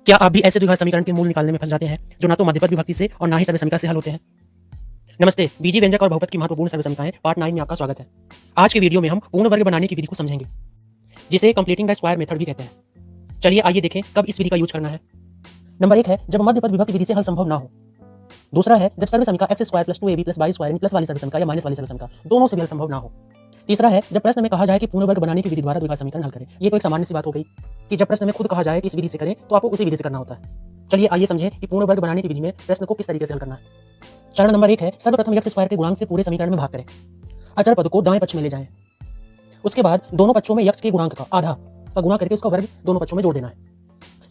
क्या आप भी ऐसे द्विघात समीकरण के मूल निकालने में फंस जाते हैं जो ना तो मध्यपद विभक्ति से और ना ही सर्वसमीकरण से हल होते हैं? नमस्ते, बीजी व्यंजक और बहुपद की महत्वपूर्ण सर्वसमीकरणाएं पार्ट 9 में आपका स्वागत है। आज के वीडियो में हम पूर्ण वर्ग बनाने की विधि को समझेंगे, जिसे कंप्लीटिंग बाय स्क्वायर मेथड भी कहते हैं। चलिए आइए देखें कब इस विधि का यूज करना है। नंबर 1 है जब मध्यपद विभक्ति विधि से हल संभव ना हो। दूसरा है जब सर्वसमीकरण x square plus 2ab plus y square plus वाली सर्वसमीकरण या माइनस वाली सर्वसमीकरण दोनों से भी हल संभव ना हो। तीसरा है जब प्रश्न में कहा जाए कि पूर्ण वर्ग बनाने की विधि द्वारा द्विघात समीकरण हल करें। ये तो एक सामान्य सी बात हो गई कि जब प्रश्न में खुद कहा जाए कि इस विधि से करें तो आपको उसी विधि से करना होता है। चलिए आइए समझें कि पूर्ण वर्ग बनाने की विधि में प्रश्न को किस तरीके से हल करना है। चरण नंबर 1 है सर्वप्रथम x स्क्वायर के गुणांक से पूरे समीकरण में भाग करें। अचर पद को दाएं पक्ष में ले जाएं। उसके बाद दोनों पक्षों में x के गुणांक का आधा का गुणा करके उसका वर्ग दोनों पक्षों में जोड़ देना है।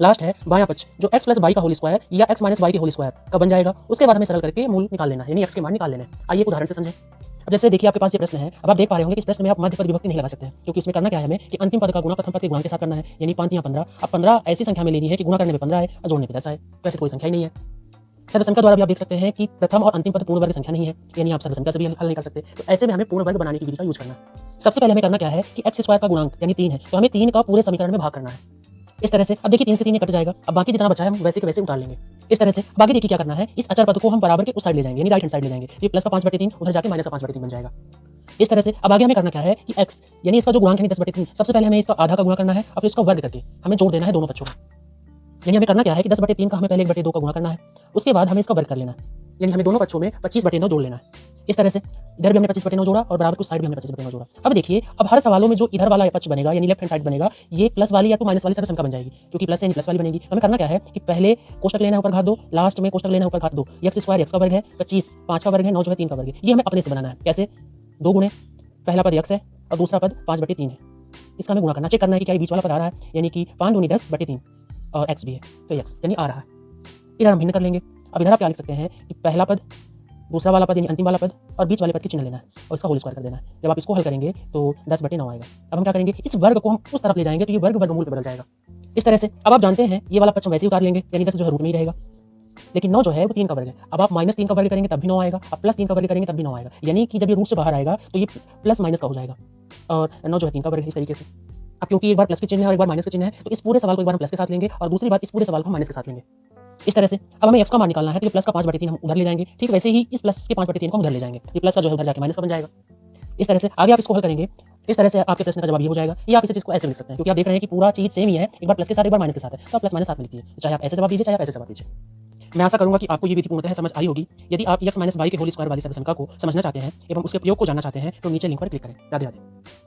लास्ट है बायां पक्ष जो x प्लस वाई का होल स्क्वायर या x माइनस वाई के होल स्क्वायर का बन जाएगा। उसके बाद हमें सरल करके मूल निकाल लेना है, यानी x के मान निकाल लेना है। आइए एक उदाहरण से समझें। अब जैसे देखिए आपके पास ये प्रश्न है। अब आप देख पा रहे होंगे कि इस प्रश्न में आप मध्यपद विभक्ति नहीं लगा सकते हैं, क्योंकि इसमें करना क्या है हमें कि अंतिम पद का गुणा प्रथम पद के गुणांक के साथ करना है, यानी 5 या 15। अब 15 ऐसी संख्या में लेनी है कि गुणा करने में 15 आए और जोड़ने पे 10 आए। वैसे कोई संख्या ही नहीं है। सर्वसमीकरण द्वारा भी आप देख सकते हैं कि प्रथम और अंतिम पद पूर्ण वर्ग संख्या नहीं है, यानी आप सर्वसमीकरण से भी हल नहीं कर सकते। तो ऐसे में हमें पूर्ण वर्ग बनाने की विधि का यूज करना है। सबसे पहले हमें करना क्या है कि x स्क्वायर का गुणांक यानी 3 है, तो हमें 3 का पूरे समीकरण में भाग करना है। इस तरह से अब देखिए 3 से 3 ये कट जाएगा। अब बाकी जितना बचा है हम वैसे के वैसे उतार लेंगे। इस तरह से अब आगे देखिए क्या करना है, इस अचर पद को हम बराबर के उस साइड ले जाएंगे, यानी राइट हैंड साइड ले जाएंगे। ये प्लस का 5/3 उधर जाके माइनस का 5/3 बन जाएगा। इस तरह से अब आगे हमें करना क्या है कि x यानी इसका जो गुणांक है 10/3, सबसे पहले हमें इसका आधा का गुणा करना है और फिर इसका वर्ग करके हमें जोड़ देना है दोनों पक्षों में। यानी हमें करना क्या है कि 10/3 का हमें पहले 1/2 का गुणा करना है, उसके बाद हमें इसका वर्ग कर लेना है, यानी हमें दोनों पक्षों में 25/9 जोड़ लेना है। इस तरह से इधर भी हमने 25/9 जोड़ा और बराबर उस साइड भी हमने 25/9 जोड़ा। अब देखिए अब हर सवालों में जो इधर वाला पक्ष बनेगा यानी लेफ्ट हैंड साइड बनेगा, ये प्लस वाली या तो माइनस वाली सर्वसमीकरण बन जाएगी, क्योंकि प्लस यानी प्लस वाली बनेगी। हमें करना क्या है कि पहले कोष्टक लेना है ऊपर घात 2, लास्ट में कोष्टक लेना है ऊपर घात 2। x स्क्वायर x का वर्ग है, 25 5 का वर्ग है, 9 जो है 3 का वर्ग है। ये हमें अपने से बनाना है। कैसे? 2 गुणे पहला पद x है और दूसरा पद 5/3 है। इसका हमें गुणा करना, चेक करना है कि क्या बीच वाला पद आ रहा है, यानी कि 5 दूनी 10/3 और x भी है, तो x यानी आ रहा है। इधर हम भिन्न कर लेंगे। अब इधर आप क्या लिख सकते हैं कि पहला पद, दूसरा वाला पद यानी अंतिम वाला पद और बीच वाले पद की चिन्ह लेना है और इसका होल स्क्वायर कर देना है। जब आप इसको हल करेंगे तो 10/9 आएगा। अब हम क्या करेंगे, इस वर्ग को हम उस तरफ ले जाएंगे तो ये वर्ग वर्गमूल पे बदल जाएगा। इस तरह से अब आप जानते हैं ये वाला पक्ष हम वैसे ही उतार लेंगे, यानी 10 जो है रूट में ही रहेगा, लेकिन 9 जो है वो 3 का वर्ग है। अब आप -3 का वर्ग करेंगे तब भी 9 आएगा, अब +3 का वर्ग करेंगे तब भी 9 आएगा, यानी कि जब ये रूट से बाहर आएगा तो ये प्लस माइनस का हो जाएगा और 9 जो है 3 का वर्ग है। इस तरीके से अब क्योंकि एक बार प्लस के चिन्ह है और एक बार माइनस के चिन्ह है, तो इस पूरे सवाल को एक बार हम प्लस के साथ लेंगे और दूसरी बार इस पूरे सवाल को हम माइनस के साथ लेंगे। इस तरह से अब हमें x का मान निकालना है, तो ये प्लस का 5/3 हम उधर ले जाएंगे, ठीक वैसे ही इस प्लस के 5/3 को हम उधर ले जाएंगे, ये प्लस का जो है उधर जाके माइनस का बन जाएगा। इस तरह से आगे आप इसको हल करेंगे। इस तरह से आपके प्रश्न का जवाब ये हो जाएगा, या आप इस चीज को ऐसे लिख सकते हैं, क्योंकि आप देख रहे हैं कि पूरा चीज सेम ही है, एक बार प्लस के साथ एक बार माइनस के साथ है, तो आप प्लस माइनस साथ में लिखिए, चाहे आप ऐसे जवाब दीजिए चाहे आप ऐसे जवाब दीजिए। मैं आशा करूंगा कि आपको ये विधि पूर्णतः समझ आई होगी। यदि आप x माइनस वाई के होल स्क्वायर वाली सर्वसमीकरण को समझना चाहते हैं एवं उसके प्रयोग को जानना चाहते हैं तो नीचे लिंक पर क्लिक करें। राधे राधे।